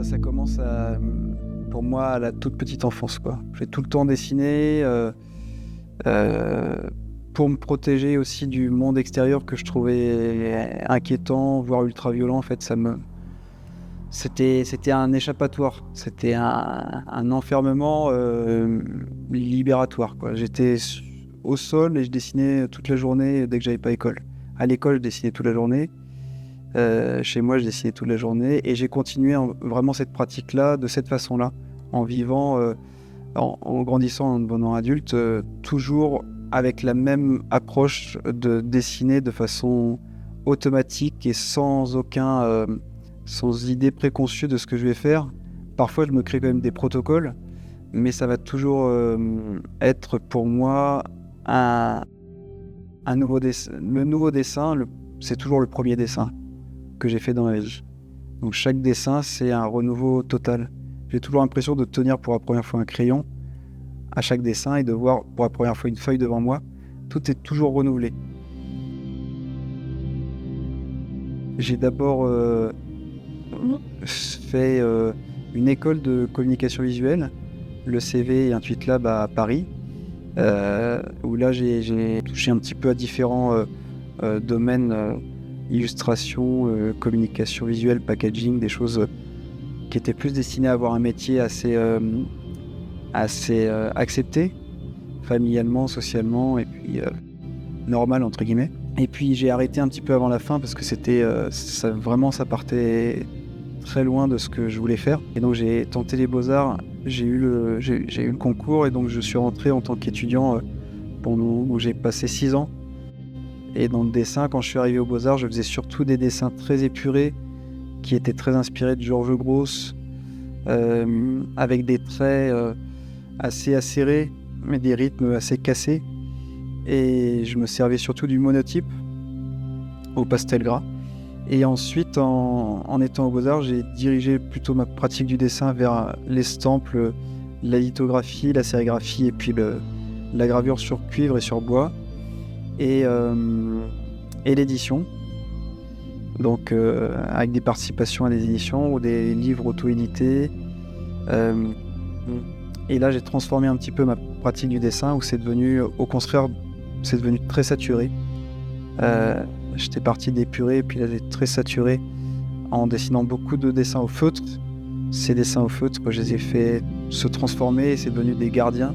Ça commence pour moi à la toute petite enfance, quoi. J'ai tout le temps dessiné pour me protéger aussi du monde extérieur que je trouvais inquiétant, voire ultra-violent. En fait, c'était un échappatoire. C'était un enfermement libératoire, quoi. J'étais au sol et je dessinais toute la journée dès que j'avais pas école. À l'école, je dessinais toute la journée. Chez moi, je dessinais toute la journée et j'ai continué vraiment cette pratique-là, de cette façon-là, en vivant, en grandissant, en devenant adulte, toujours avec la même approche de dessiner de façon automatique et sans idée préconçue de ce que je vais faire. Parfois, je me crée quand même des protocoles, mais ça va toujours être pour moi un nouveau dessin. Le nouveau dessin, c'est toujours le premier dessin que j'ai fait dans ma vie. Donc chaque dessin, c'est un renouveau total. J'ai toujours l'impression de tenir pour la première fois un crayon à chaque dessin et de voir pour la première fois une feuille devant moi. Tout est toujours renouvelé. J'ai d'abord fait une école de communication visuelle, le CV et Intuit Lab à Paris, où là j'ai touché un petit peu à différents domaines, illustration, communication visuelle, packaging, des choses qui étaient plus destinées à avoir un métier assez accepté, familialement, socialement, et puis normal entre guillemets. Et puis j'ai arrêté un petit peu avant la fin parce que c'était ça partait très loin de ce que je voulais faire. Et donc j'ai tenté les Beaux-Arts, j'ai eu le concours et donc je suis rentré en tant qu'étudiant où j'ai passé 6 ans. Et dans le dessin, quand je suis arrivé aux Beaux-Arts, je faisais surtout des dessins très épurés qui étaient très inspirés de Georges Grosz, avec des traits assez acérés, mais des rythmes assez cassés. Et je me servais surtout du monotype au pastel gras. Et ensuite, en étant aux Beaux-Arts, j'ai dirigé plutôt ma pratique du dessin vers l'estampe, la lithographie, la sérigraphie et puis la gravure sur cuivre et sur bois et l'édition. Donc avec des participations à des éditions ou des livres auto-édités. Et là, j'ai transformé un petit peu ma pratique du dessin où c'est devenu, au contraire, c'est devenu très saturé. J'étais parti d'épuré et puis là, j'ai très saturé en dessinant beaucoup de dessins au feutre. Ces dessins au feutre, je les ai fait se transformer et c'est devenu des gardiens.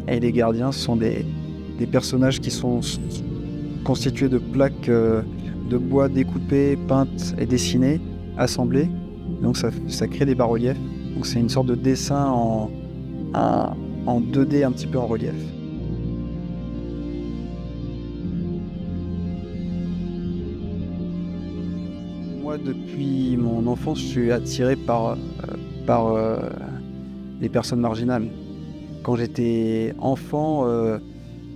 Et les gardiens sont des personnages qui sont constitués de plaques de bois découpées, peintes et dessinées, assemblées. Donc ça crée des bas-reliefs. Donc c'est une sorte de dessin en 2D un petit peu en relief. Moi, depuis mon enfance, je suis attiré par les personnes marginales. Quand j'étais enfant,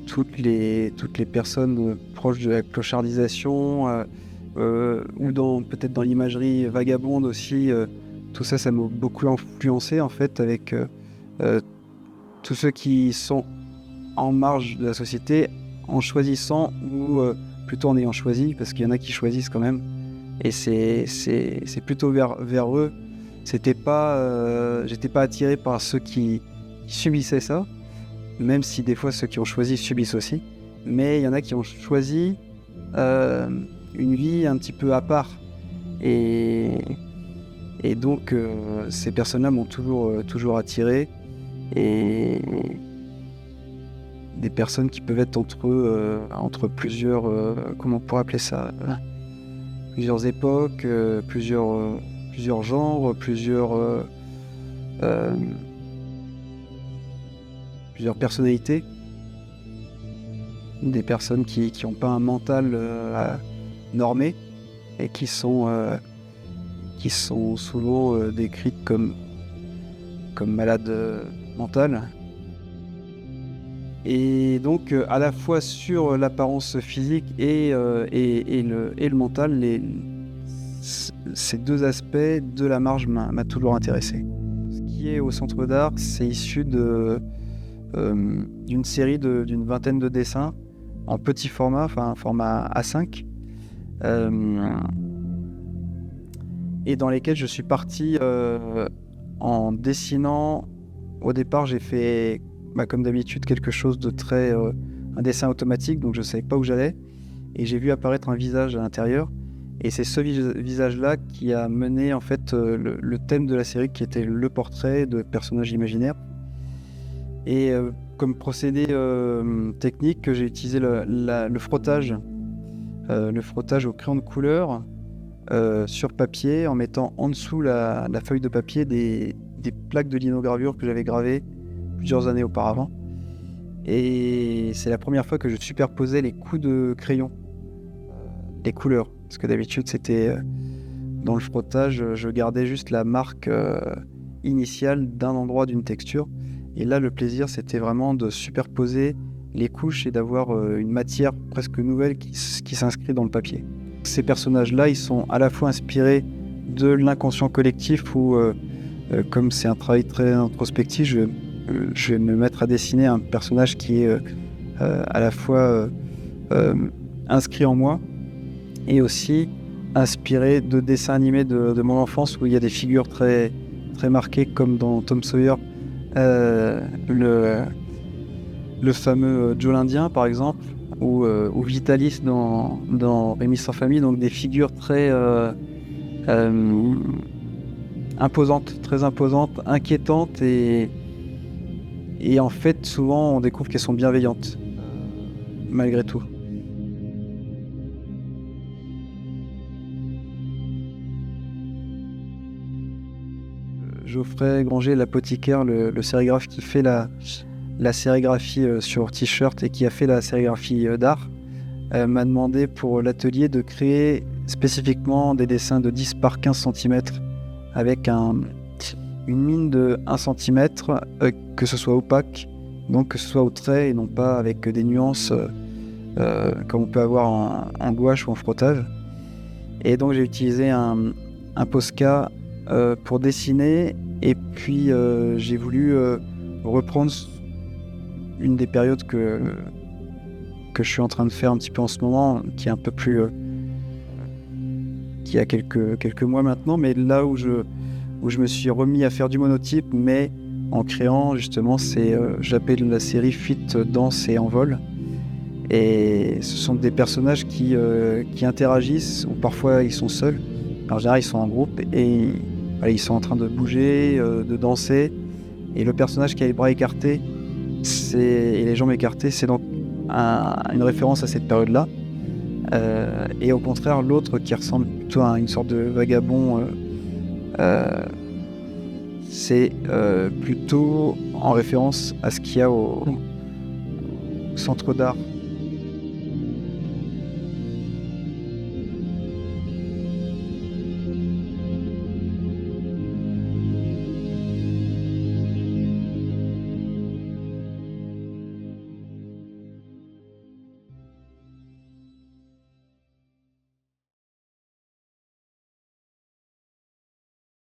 toutes les personnes proches de la clochardisation ou peut-être dans l'imagerie vagabonde aussi, tout ça, ça m'a beaucoup influencé en fait avec tous ceux qui sont en marge de la société en choisissant ou plutôt en ayant choisi, parce qu'il y en a qui choisissent quand même. Et c'est plutôt vers eux. J'étais pas attiré par ceux qui subissaient ça, même si des fois ceux qui ont choisi subissent aussi. Mais il y en a qui ont choisi une vie un petit peu à part. Et donc ces personnes-là m'ont toujours attiré. Et des personnes qui peuvent être entre plusieurs, comment on pourrait appeler ça, plusieurs époques, plusieurs genres, plusieurs personnalités, des personnes qui n'ont pas un mental normé et qui sont souvent décrites comme malades mentales. Et donc à la fois sur l'apparence physique et le mental, ces deux aspects de la marge m'a toujours intéressé. Ce qui est au Centre d'Art, c'est issu d'une série d'une vingtaine de dessins en petit format, enfin un format A5, et dans lesquelles je suis parti en dessinant. Au départ, j'ai fait, comme d'habitude, quelque chose de très... un dessin automatique, donc je ne savais pas où j'allais. Et j'ai vu apparaître un visage à l'intérieur. Et c'est ce visage-là qui a mené en fait le thème de la série, qui était le portrait de personnages imaginaires. Et comme procédé technique, j'ai utilisé le frottage au crayon de couleur sur papier, en mettant en dessous la feuille de papier des plaques de linogravure que j'avais gravées plusieurs années auparavant. Et c'est la première fois que je superposais les coups de crayon, les couleurs. Parce que d'habitude, c'était dans le frottage, je gardais juste la marque initiale d'un endroit d'une texture. Et là, le plaisir, c'était vraiment de superposer les couches et d'avoir une matière presque nouvelle qui s'inscrit dans le papier. Ces personnages-là, ils sont à la fois inspirés de l'inconscient collectif où, comme c'est un travail très introspectif, je vais me mettre à dessiner un personnage qui est à la fois inscrit en moi et aussi inspiré de dessins animés de mon enfance où il y a des figures très, très marquées comme dans Tom Sawyer, le fameux Joe l'Indien par exemple, ou Vitalis dans Rémi sans famille, donc des figures très imposantes, très imposantes, inquiétantes et en fait souvent on découvre qu'elles sont bienveillantes malgré tout. Geoffrey Granger, l'apothicaire, le sérigraphe qui fait la sérigraphie sur t-shirt et qui a fait la sérigraphie d'art, m'a demandé pour l'atelier de créer spécifiquement des dessins de 10 par 15 cm avec une mine de 1 cm, que ce soit opaque, donc que ce soit au trait et non pas avec des nuances comme on peut avoir en gouache ou en frottage. Et donc j'ai utilisé un Posca pour dessiner, et puis j'ai voulu reprendre une des périodes que je suis en train de faire un petit peu en ce moment, qui est un peu plus qui a quelques mois maintenant, mais là où je me suis remis à faire du monotype, mais en créant justement j'appelle la série Fuite, Danse et Envol. Et ce sont des personnages qui interagissent, ou parfois ils sont seuls. En général, ils sont en groupe et ils sont en train de bouger, de danser. Et le personnage qui a les bras écartés et les jambes écartées, c'est donc une référence à cette période-là. Et au contraire, l'autre qui ressemble plutôt à une sorte de vagabond, c'est plutôt en référence à ce qu'il y a au centre d'art